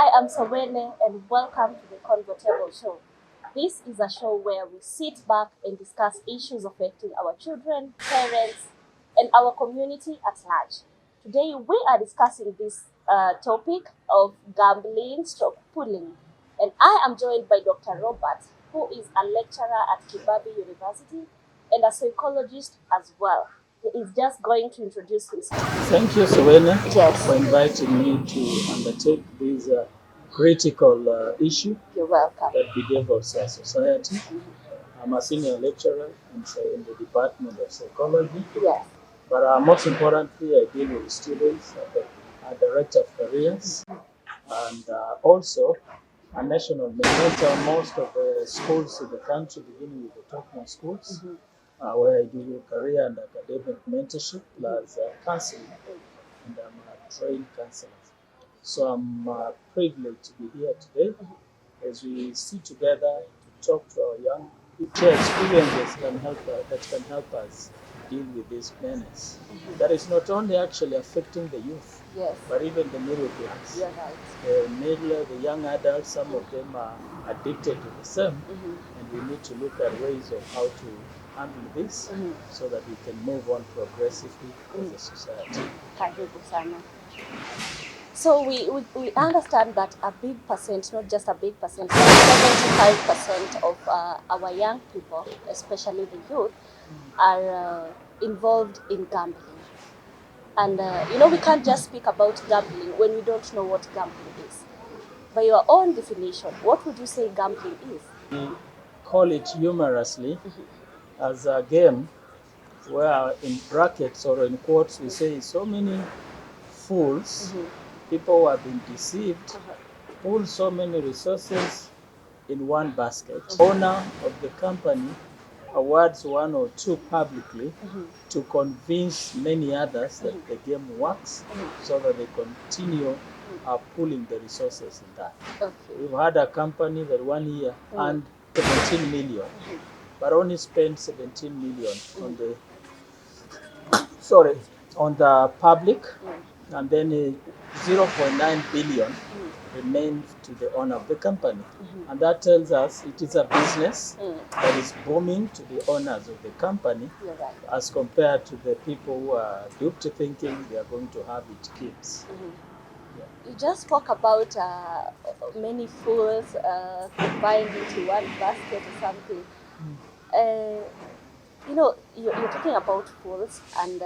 I am Sawene and welcome to the Convo Show. This is a show where we sit back and discuss issues affecting our children, parents, and our community at large. Today we are discussing this topic of gambling stroke pooling. And I am joined by Dr. Robert, who is a lecturer at Kibabi University and a psychologist as well. He is just going to introduce himself. Thank you, Sawene, Yes. for inviting me to undertake this critical issue You're welcome. that bedevils our society. I'm a senior lecturer in the Department of Psychology, Yes. but most importantly, I deal with students, a director of careers, and also a national mentor. Most of the schools in the country, beginning with the top schools, where I do career and academic mentorship plus counseling, and I'm a trained counselor. So I'm privileged to be here today as we sit together to talk to our young people. Share experiences that can help us deal with this menace. That is not only actually affecting the youth, Yes. but even the middle class. You're right. The young adults, some of them are addicted to the same, and we need to look at ways of how to handle this so that we can move on progressively as a society. Karibu sana. So we understand that a big percent, not just a big percent, but 75% of our young people, especially the youth, are involved in gambling. And we can't just speak about gambling when we don't know what gambling is. By your own definition, what would you say gambling is? We call it humorously as a game where in brackets or in quotes we say so many fools, people who have been deceived, pool so many resources in one basket. Owner of the company awards one or two publicly to convince many others that the game works so that they continue pooling the resources in that. Okay. We've had a company that 1 year earned 17 million, but only spent 17 million on the public, and then 0.9 billion remained to the owner of the company. And that tells us it is a business that is booming to the owners of the company. You're right. As compared to the people who are duped thinking they are going to have it kids. You just spoke about many fools combined into one basket or something. You're talking about fools, and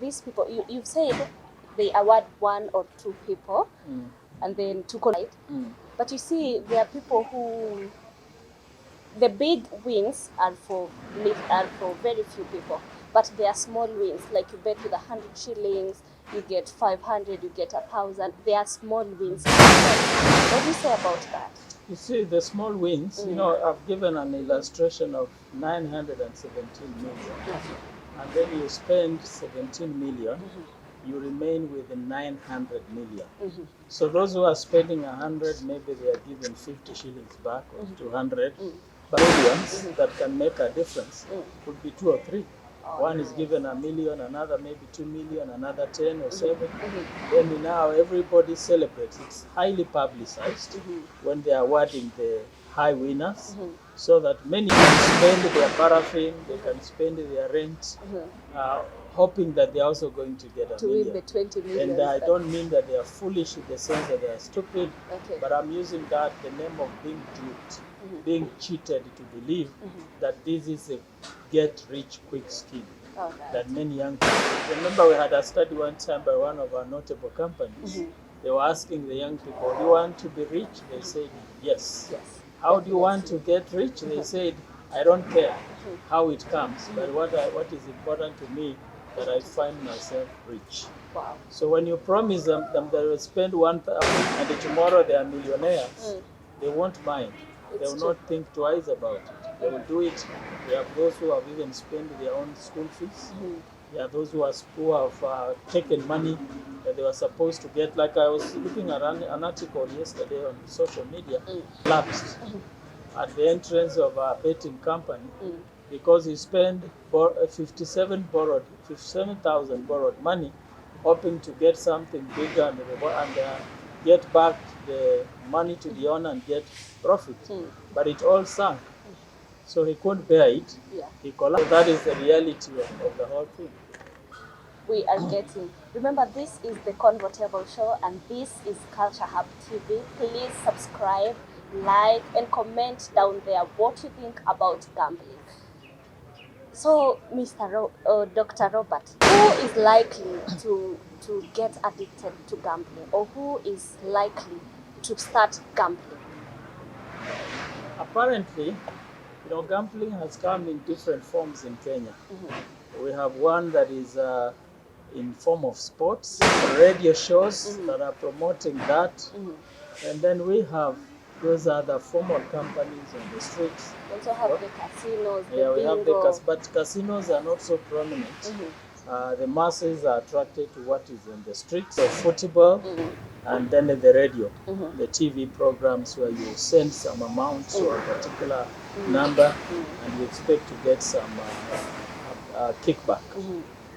these people, you've said they award one or two people, and then to collide. But you see, there are people who the big wins are for very few people, but there are small wins. Like you bet with 100 shillings, you get 500, you get 1,000. There are small wins. What do you say about that? You see, the small wins, I've given an illustration of 917 million. And then you spend 17 million, you remain with 900 million. So those who are spending 100, maybe they are given 50 shillings back or 200. But millions that can make a difference could be 2 or 3. One is given 1 million, another maybe 2 million, another 10 or 7. Then now everybody celebrates. It's highly publicized when they are awarding the high winners, so that many can spend their paraffin, they can spend their rent, hoping that they're also going to get a million. Win the 20 million. And I don't mean that they are foolish in the sense that they are stupid, but I'm using that the name of being duped, being cheated to believe that this is a get-rich-quick scheme that many young people. Remember, we had a study one time by one of our notable companies. They were asking the young people, "Do you want to be rich?" They said, "Yes." "How do you want to get rich?" They said, "I don't care how it comes, but what is important to me that I find myself rich." Wow. So when you promise them that they will spend 1,000 and tomorrow they are millionaires, they won't mind. They will not think twice about it. They will do it. We have those who have even spent their own school fees. There are those who have taken money that they were supposed to get. Like I was looking at an article yesterday on social media, lapsed at the entrance of a betting company because he spent 57,000 borrowed money, hoping to get something bigger and get back the money to the owner and get profit. But it all sank. So he couldn't bear it. Yeah. He collapsed. So that is the reality of the whole thing. We are getting. Remember, this is the Convo Table Show, and this is Culture Hub TV. Please subscribe, like, and comment down there what you think about gambling. So, Dr. Robert, who is likely to get addicted to gambling, or who is likely to start gambling? Apparently, gambling has come in different forms in Kenya. We have one that is in form of sports, radio shows that are promoting that, and then we have those other formal companies on the streets. We also have the casinos, Yeah, we have bingo. but casinos are not so prominent. The masses are attracted to what is in the streets, so football, and then the radio, the TV programs where you send some amount to a particular number and you expect to get some kickback.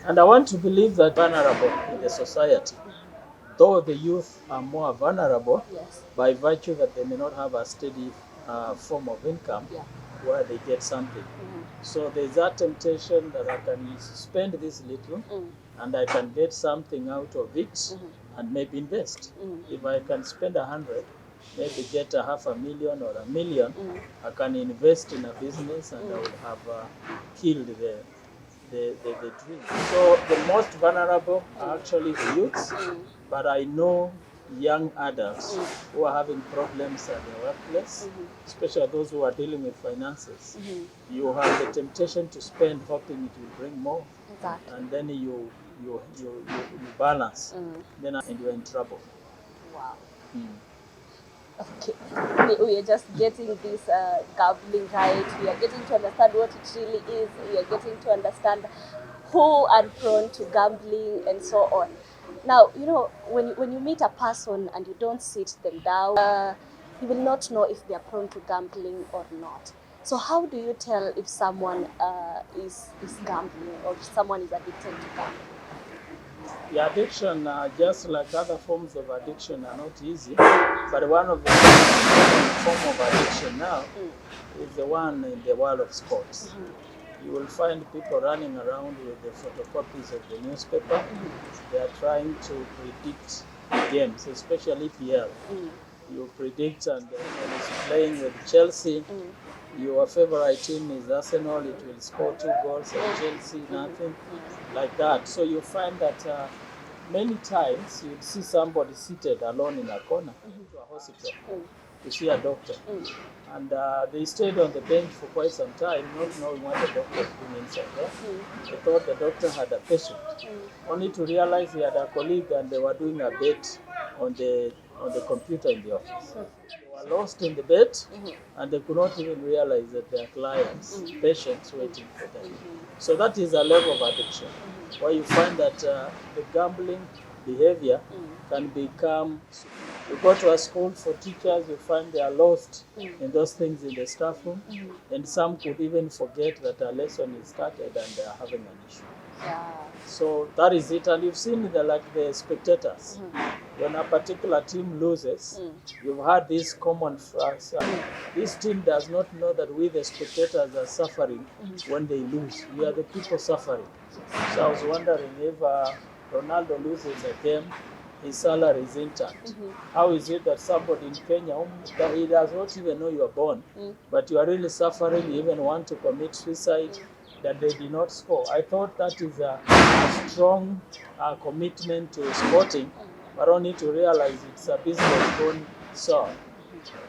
And I want to believe that vulnerable in the society, though the youth are more vulnerable by virtue that they may not have a steady form of income where they get something. So there's that temptation that I can spend this little and I can get something out of it and maybe invest. If I can spend 100, maybe get $500,000 or $1 million, I can invest in a business and I will have killed the dream. So the most vulnerable are actually the youths, but I know young adults who are having problems at their workplace, especially those who are dealing with finances. You have the temptation to spend hoping it will bring more, and then you balance, and you're in trouble. Wow. Okay, we are just getting this gambling right. We are getting to understand what it really is. We are getting to understand who are prone to gambling and so on. Now, when you meet a person and you don't sit them down, you will not know if they are prone to gambling or not. So how do you tell if someone is gambling or if someone is addicted to gambling? The addiction, just like other forms of addiction, are not easy. But one of the forms of addiction now is the one in the world of sports. You will find people running around with the photocopies of the newspaper. They are trying to predict games, especially PL. You predict, and when it's playing with Chelsea, your favorite team is Arsenal, it will score 2 goals, and Chelsea nothing, like that. So you find that many times you'd see somebody seated alone in a corner to a hospital to see a doctor. And they stayed on the bench for quite some time, not knowing what the doctor was doing inside there. They thought the doctor had a patient, only to realize he had a colleague and they were doing a bet on the computer in the office. They were lost in the bet and they could not even realize that their clients, patients waiting for them. So that is a level of addiction, where you find that the gambling behavior can become. You go to a school for teachers, you find they are lost in those things in the staff room, and some could even forget that a lesson is started and they are having an issue. So that is it, and you've seen the spectators. When a particular team loses, you've had this common phrase, this team does not know that we the spectators are suffering when they lose. We are the people suffering. So I was wondering if Ronaldo loses a game, his salary is intact. How is it that somebody in Kenya, that he does not even know you are born, but you are really suffering, you even want to commit suicide, that they did not score? I thought that is a strong commitment to sporting, but only to realize it's a business gone sour.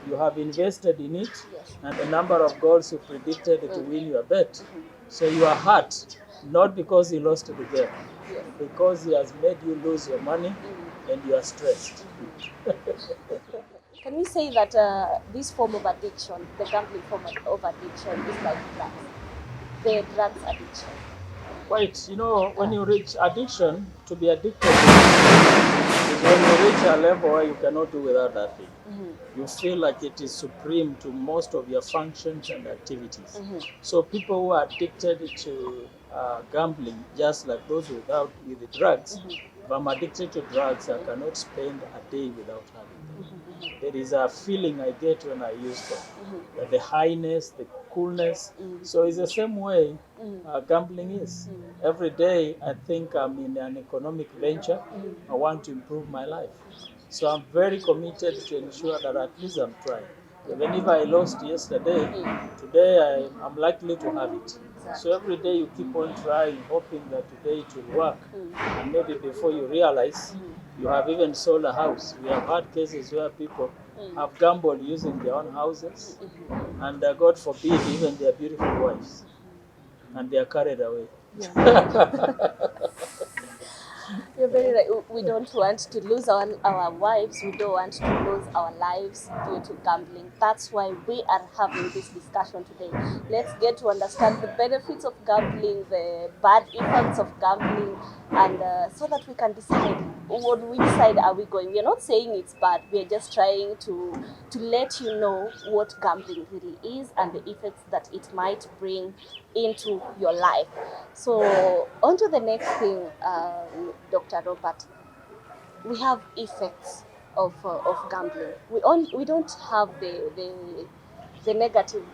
You have invested in it, and the number of goals you predicted to win your bet. So you are hurt, not because he lost the game, because he has made you lose your money and you are stressed. Can we say that this form of addiction, the gambling form of addiction, is like drugs? The drugs addiction. Wait, when you reach addiction, to be addicted is when you reach a level where you cannot do without that thing. You feel like it is supreme to most of your functions and activities. So people who are addicted to gambling, just like those with the drugs, if I'm addicted to drugs, I cannot spend a day without having them. There is a feeling I get when I use them. The highness, the coolness. So it's the same way gambling is. Every day I think I'm in an economic venture. I want to improve my life. So I'm very committed to ensure that at least I'm trying. Even if I lost yesterday, today I'm likely to have it. So every day you keep on trying, hoping that today it will work. And maybe before you realize, you have even sold a house. We have had cases where people have gambled using their own houses, and God forbid, even their beautiful wives, and they are carried away. You're very right. We don't want to lose our wives. We don't want to lose our lives due to gambling. That's why we are having this discussion today. Let's get to understand the benefits of gambling, the bad effects of gambling, and so that we can decide on which side are we going. We're not saying it's bad. We're just trying to let you know what gambling really is and the effects that it might bring into your life. So on to the next thing, Dr. Robert. We have effects of gambling. We don't have the negative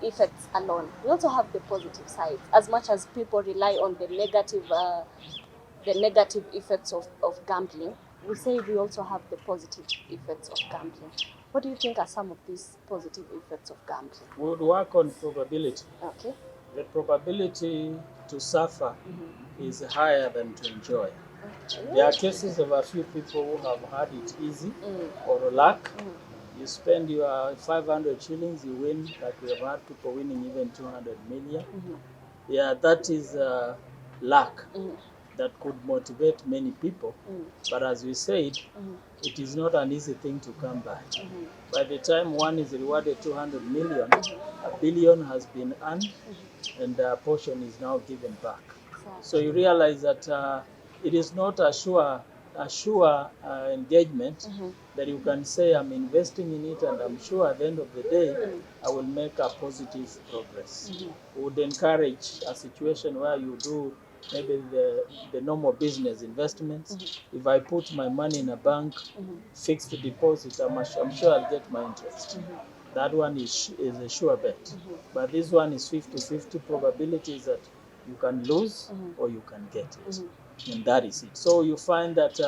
effects alone. We also have the positive sides. As much as people rely on the negative effects of gambling, we say we also have the positive effects of gambling. What do you think are some of these positive effects of gambling? We would work on probability. Okay. The probability to suffer is higher than to enjoy. There are cases of a few people who have had it easy or luck. You spend your 500 shillings, you win, like we have had people winning even 200 million. Yeah, that is luck that could motivate many people. But as we said, it is not an easy thing to come by. By the time one is rewarded 200 million, a billion has been earned, and a portion is now given back. So you realize that it is not a sure engagement that you can say I'm investing in it and I'm sure at the end of the day I will make a positive progress. We would encourage a situation where you do maybe the normal business investments. If I put my money in a bank, fixed deposit, I'm sure I'll get my interest. That one is a sure bet. But this one is 50-50 probabilities that you can lose or you can get it. And that is it. So you find that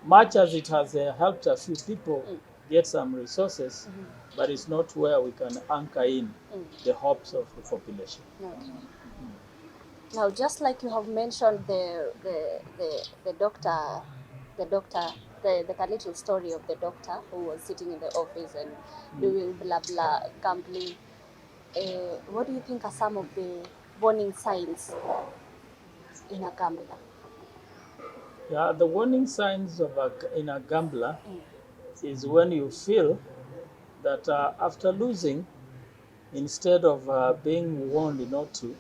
much as it has helped a few people get some resources, but it's not where we can anchor in the hopes of the population. Okay. Now, just like you have mentioned the doctor, the little story of the doctor who was sitting in the office and doing blah blah gambling. What do you think are some of the warning signs in a gambler? Yeah, the warning signs of in a gambler is when you feel that after losing, instead of being warned not to,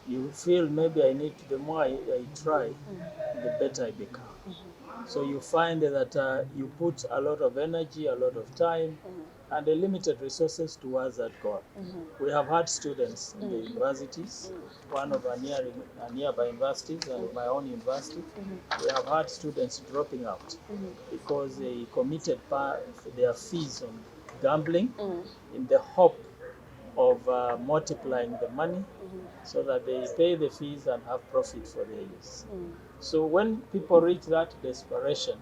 you feel maybe the more I try, the better I become. So you find that you put a lot of energy, a lot of time, and the limited resources towards that goal. We have had students in the universities, one of our nearby universities and my own university. We have had students dropping out because they committed their fees on gambling in the hope of multiplying the money so that they pay the fees and have profit for their use. So when people reach that desperation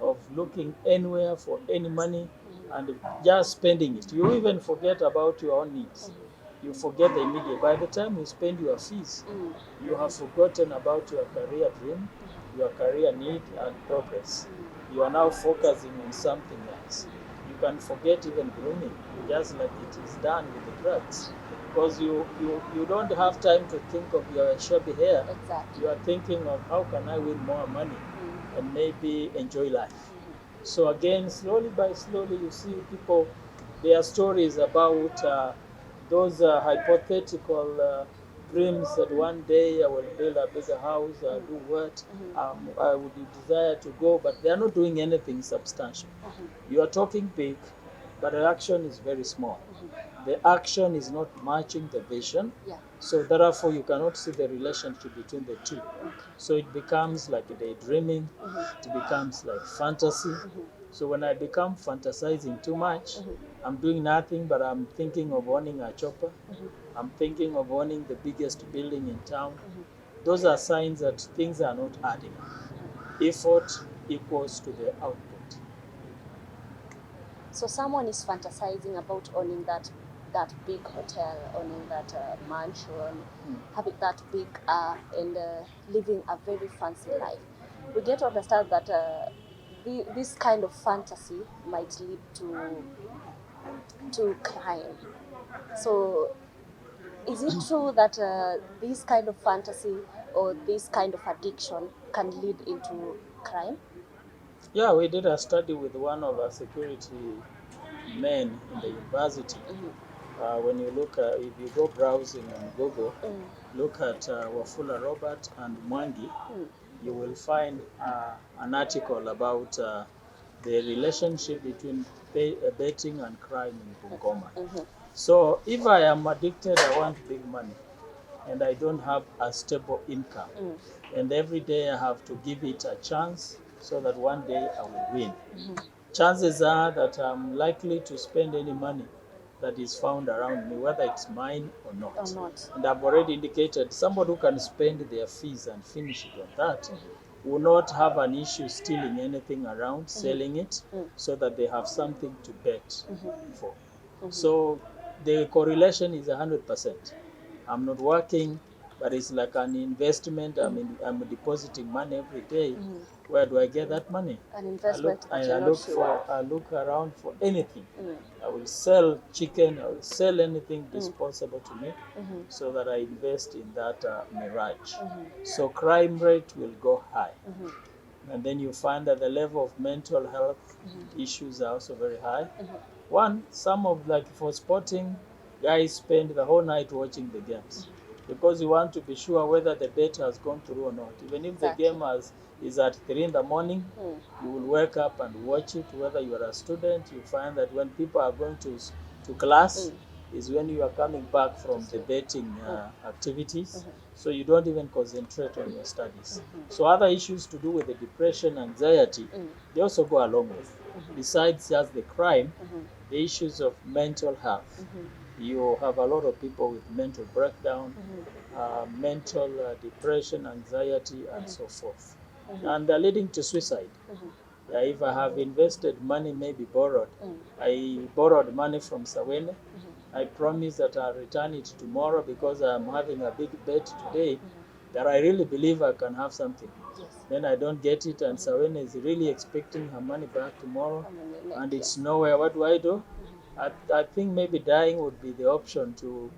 of looking anywhere for any money and just spending it, you even forget about your own needs. You forget the immediate. By the time you spend your fees, you have forgotten about your career dream, your career need and progress. You are now focusing on something else. You can forget even grooming, just like it is done with the drugs. Because you don't have time to think of your shabby hair. Exactly. You are thinking of how can I win more money and maybe enjoy life. So again, slowly by slowly, you see people, their stories about those hypothetical dreams that one day I will build a bigger house, I'll do what, I would desire to go, but they are not doing anything substantial. You are talking big, but the action is very small. The action is not matching the vision. So therefore you cannot see the relationship between the two. So it becomes like daydreaming, it becomes like fantasy, So when I become fantasizing too much, I'm doing nothing but I'm thinking of owning a chopper. I'm thinking of owning the biggest building in town. Those are signs that things are not adding up. Effort equals to the output. So someone is fantasizing about owning that big hotel, owning that mansion, having that big and living a very fancy life. We get to understand that this kind of fantasy might lead to crime. So is it true that this kind of fantasy or this kind of addiction can lead into crime? Yeah, we did a study with one of our security men in the university. When you look at, if you go browsing on Google, look at Wafula Robert and Mwangi, you will find an article about the relationship between betting and crime in Bungoma. So if I am addicted, I want big money, and I don't have a stable income, and every day I have to give it a chance so that one day I will win. Chances are that I'm likely to spend any money that is found around me, whether it's mine or not. And I've already indicated somebody who can spend their fees and finish it on that will not have an issue stealing anything around, selling it, so that they have something to bet for. So the correlation is 100%. I'm not working, but it's like an investment. I'm depositing money every day. Where do I get that money? An investment that you're not sure. I look around for anything. I will sell chicken. I will sell anything disposable to me, so that I invest in that mirage. So crime rate will go high, and then you find that the level of mental health issues are also very high. One, some of, like for sporting, guys spend the whole night watching the games because you want to be sure whether the bet has gone through or not. Even if the game is at 3 in the morning, you will wake up and watch it. Whether you are a student, you find that when people are going to class is when you are coming back from the betting activities. So you don't even concentrate on your studies. So other issues to do with the depression, anxiety, they also go along with. Besides just the crime, the issues of mental health. You have a lot of people with mental breakdown, mental depression, anxiety, and so forth. And they're leading to suicide. If I have invested money, maybe borrowed, I borrowed money from Sawene. I promise that I'll return it tomorrow because I'm having a big bet today that I really believe I can have something. Then I don't get it, and Sawene is really expecting her money back tomorrow, and it's nowhere. What do? I think maybe dying would be the option to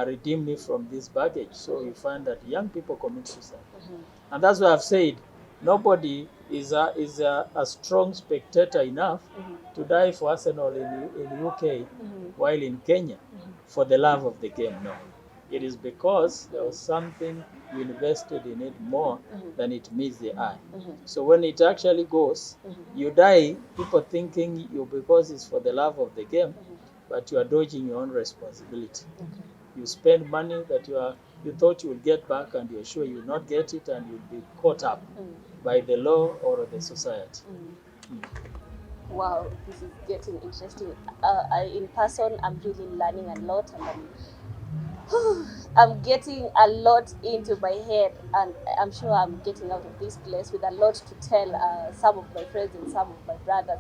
redeem me from this baggage. So you find that young people commit suicide. And that's why I've said nobody is a strong spectator enough to die for Arsenal in UK while in Kenya for the love of the game. No. It is because there was something you invested in it more than it meets the eye. So when it actually goes, you die, people thinking you because it's for the love of the game, but you are dodging your own responsibility. You spend money that you thought you will get back, and you're sure you will not get it, and you'll be caught up by the law or the society. Wow, this is getting interesting. In person, I'm really learning a lot, and I'm getting a lot into my head, and I'm sure I'm getting out of this place with a lot to tell some of my friends and some of my brothers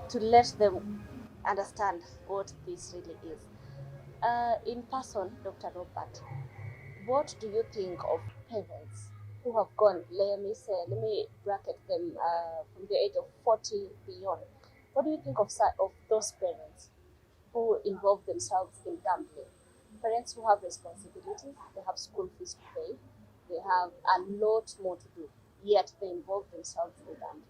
to let them understand what this really is. In person, Dr. Robert, what do you think of parents who have gone, let me bracket them from the age of 40 beyond? What do you think of those parents who involve themselves in gambling? Parents who have responsibilities, they have school fees to pay, they have a lot more to do, yet they involve themselves in gambling.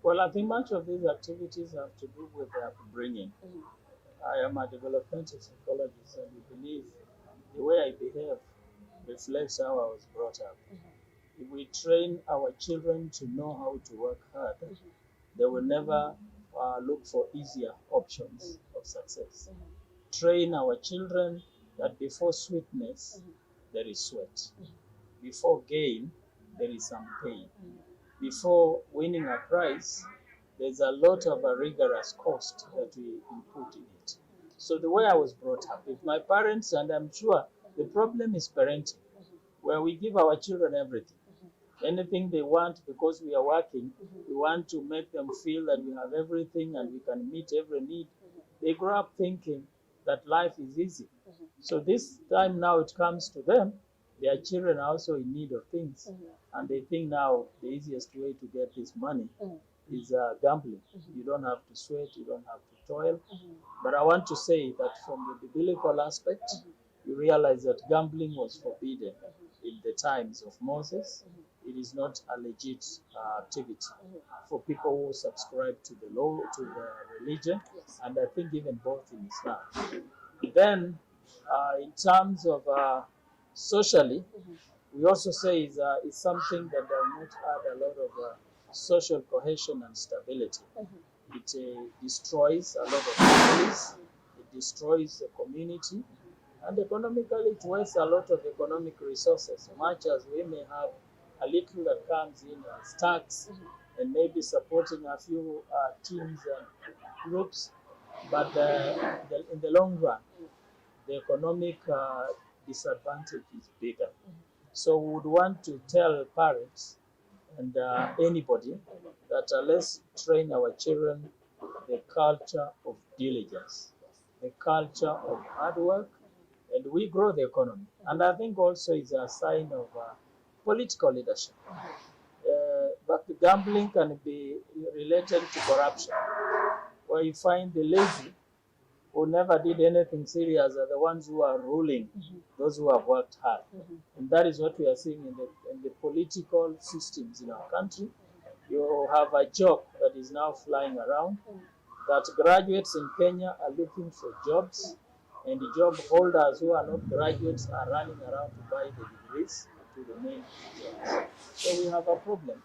Well, I think much of these activities have to do with their upbringing. I am a developmental psychologist, and we believe the way I behave reflects how I was brought up. If we train our children to know how to work hard, they will never look for easier options of success. Train our children that before sweetness, there is sweat. Before gain, there is some pain. before winning a prize, there's a lot of a rigorous cost that we input in it. So the way I was brought up, if my parents, and I'm sure the problem is parenting, where we give our children everything. Anything they want, because we are working, we want to make them feel that we have everything and we can meet every need. They grow up thinking that life is easy. So this time now it comes to them, their children are also in need of things. And they think now the easiest way to get this money is gambling. You don't have to sweat, you don't have to toil. But I want to say that from the biblical aspect, you realize that gambling was forbidden in the times of Moses. It is not a legit activity for people who subscribe to the law, to the religion, and I think even both in Islam. Then, in terms of socially, we also say is something that does not add a lot of social cohesion and stability. It destroys a lot of families, it destroys the community, and economically it wastes a lot of economic resources, much as we may have a little that comes in as tax and maybe supporting a few teams and groups, but in the long run, the economic disadvantage is bigger. So we would want to tell parents and anybody that let's train our children the culture of diligence, the culture of hard work, and we grow the economy. And I think also is a sign of political leadership. But the gambling can be related to corruption, where you find the lazy who never did anything serious are the ones who are ruling, those who have worked hard. And that is what we are seeing in the political systems in our country. You have a joke that is now flying around, that graduates in Kenya are looking for jobs, and the job holders who are not graduates are running around to buy the degrees to remain jobs. So we have a problem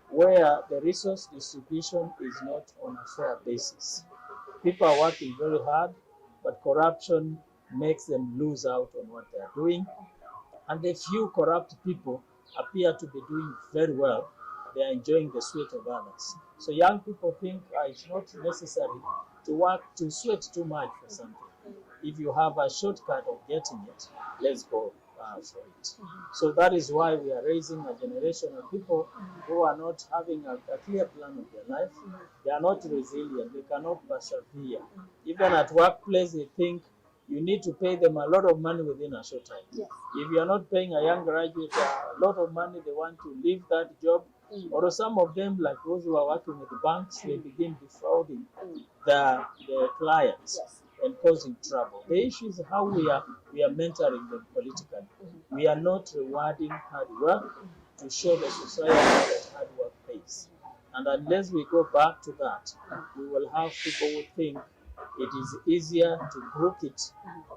where the resource distribution is not on a fair basis. People are working very hard, but corruption makes them lose out on what they are doing. And the few corrupt people appear to be doing very well. They are enjoying the sweat of others. So young people think it's not necessary to work, to sweat too much for something. If you have a shortcut of getting it, let's go for it. So that is why we are raising a generation of people who are not having a clear plan of their life. They are not resilient. They cannot persevere. Even at workplace, they think you need to pay them a lot of money within a short time. Yes. If you are not paying a young graduate a lot of money, they want to leave that job. Or some of them, like those who are working with the banks, they begin defrauding the clients. Yes. And causing trouble. The issue is how we are mentoring them politically. We are not rewarding hard work to show the society that hard work pays. And unless we go back to that, we will have people who think it is easier to brook it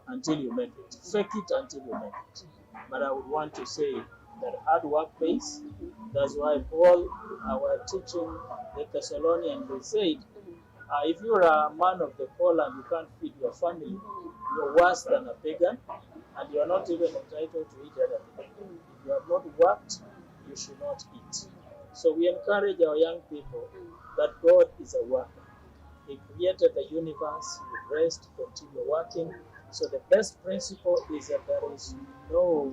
until you make it, fake it until you make it. But I would want to say that hard work pays. That's why Paul, our teaching the Thessalonians, they said, if you're a man of the poor and you can't feed your family, you're worse than a pagan, and you're not even entitled to eat anything. If you have not worked, you should not eat. So we encourage our young people that God is a worker. He created the universe, you rest, continue working. So the best principle is that there is no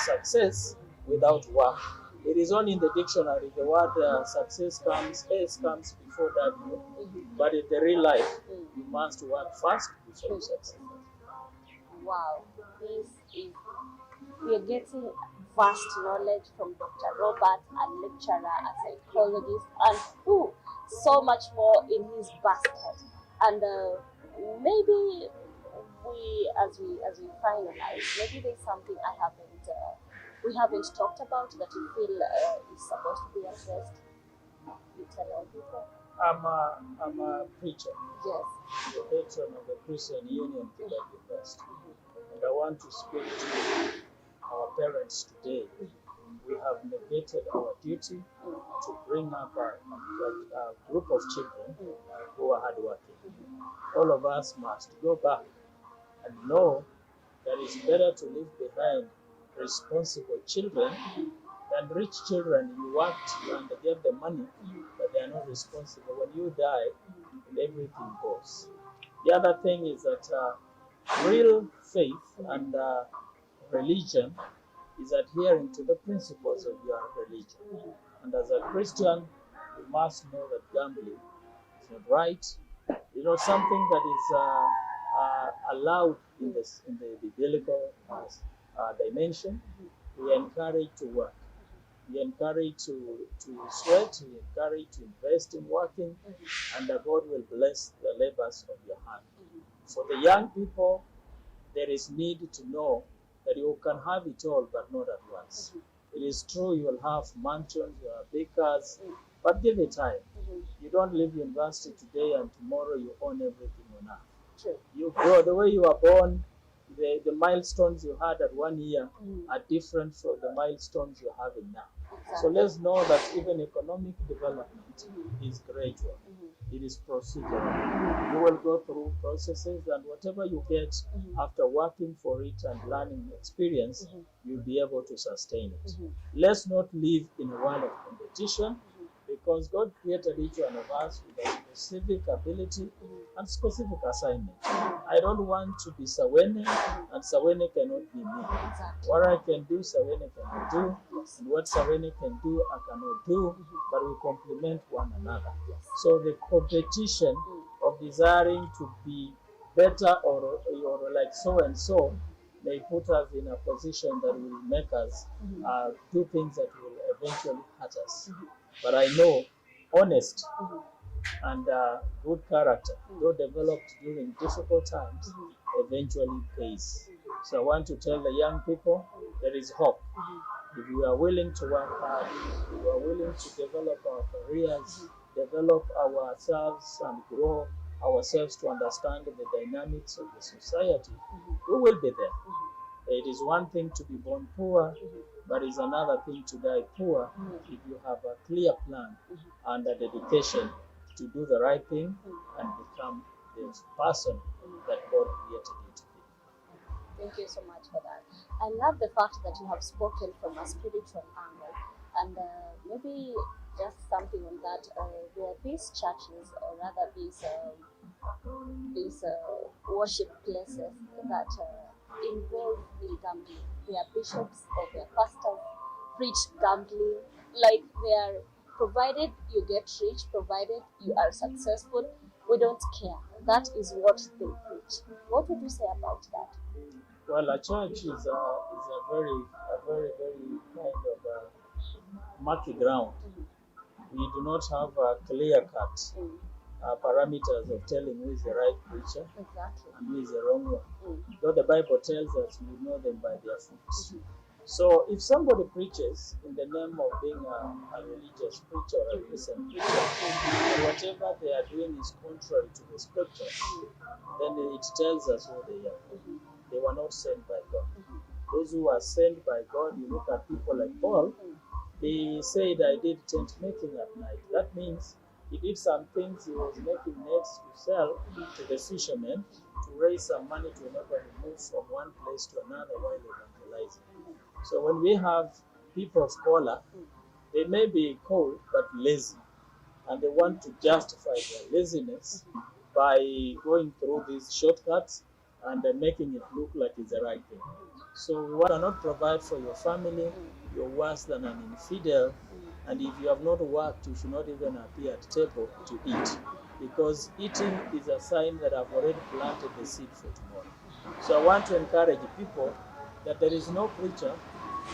success without work. It is only in the dictionary the word success comes, S comes before W, but in the real life, you must work first before you succeed. Wow, we are getting vast knowledge from Dr. Robert, a lecturer, a psychologist, and so much more in his basket. And maybe as we finalize, maybe there's something we haven't talked about that you feel is supposed to be addressed. You tell our people. I'm a preacher. Yes. The patron of the Christian Union to the best. And I want to speak to our parents today. We have negated our duty to bring up a group of children who are hardworking. All of us must go back and know that it's better to leave behind responsible children And rich children, you worked and gave them money, but they are not responsible. When you die, everything goes. The other thing is that real faith and religion is adhering to the principles of your religion. And as a Christian, you must know that gambling is not right. You know, something that is allowed in the biblical dimension. We encourage to work. We encourage to sweat. We encourage to invest in working, and that God will bless the labors of your hand. For the young people, there is need to know that you can have it all, but not at once. It is true you will have mansions, you will have big cars, but give it time. You don't leave university today and tomorrow you own everything on earth. True. You grow the way you are born. The milestones you had at 1 year are different from the milestones you're having now. Exactly. So let's know that even economic development is gradual. It is procedural. You will go through processes, and whatever you get after working for it and learning experience, you'll be able to sustain it. Let's not live in a world of competition, because God created each one of us with a specific ability and specific assignment. I don't want to be Sawene, and Sawene cannot be me. Exactly. What I can do, Sawene cannot do, and what Sawene can do, I cannot do, but we complement one another. So the competition of desiring to be better or like so and so may put us in a position that will make us do things that will eventually hurt us. But I know honest and good character, though developed during difficult times, eventually pays. So I want to tell the young people there is hope. If we are willing to work hard, if we are willing to develop our careers, develop ourselves and grow ourselves to understand the dynamics of the society, we will be there. It is one thing to be born poor, but it's another thing to die poor if you have a clear plan and a dedication to do the right thing and become the person that God created you to be. Thank you so much for that. I love the fact that you have spoken from a spiritual angle, and maybe just something on that. There are these churches, or rather these worship places that involve in gambling. Their bishops or their pastors preach gambling, like they are provided you get rich, provided you are successful, we don't care. That is what they preach. What would you say about that? Well, a church is a very kind of murky ground. We do not have a clear cut parameters of telling who is the right preacher and who is the wrong one. Though the Bible tells us we know them by their fruits. So if somebody preaches in the name of being a religious preacher or a Christian preacher, and whatever they are doing is contrary to the scriptures, then it tells us who they are. They were not sent by God. Those who are sent by God, you look at people like Paul, he said, I did tent making at night. That means he did some things. He was making nets to sell to the fishermen to raise some money to enable him move from one place to another while evangelizing. So when we have people of color, they may be cold but lazy, and they want to justify their laziness by going through these shortcuts and making it look like it's the right thing. So you cannot provide for your family, you're worse than an infidel, and if you have not worked, you should not even appear at table to eat, because eating is a sign that I've already planted the seed for tomorrow. So I want to encourage people that there is no preacher,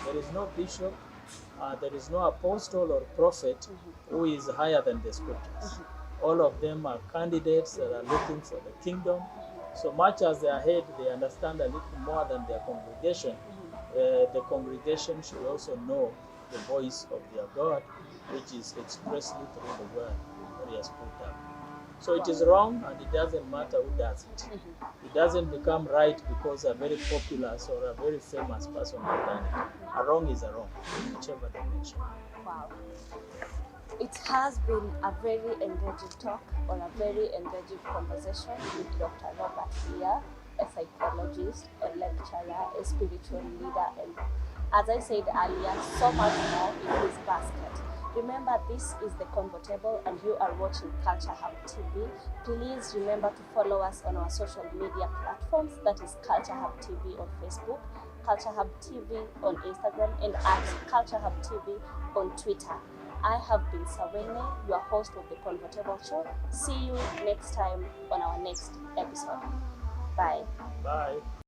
there is no bishop, there is no apostle or prophet who is higher than the scriptures. All of them are candidates that are looking for the kingdom. So much as they are head, they understand a little more than their congregation. The congregation should also know the voice of their God, which is expressly through the word that he has put down. So it is wrong, and it doesn't matter who does it. It doesn't become right because a very popular or a very famous person has done it. A wrong is a wrong, in whichever dimension. Wow. It has been a very engaging talk, or a very engaging conversation with Dr. Robert here, a psychologist, a lecturer, a spiritual leader, and as I said earlier, so much more in this basket. Remember, this is the Convo Table and you are watching Culture Hub TV. Please remember to follow us on our social media platforms, that is Culture Hub TV on Facebook, Culture Hub TV on Instagram, and at Culture Hub TV on Twitter. I have been Sawene, your host of the Convo Table Show. See you next time on our next episode. Bye. Bye.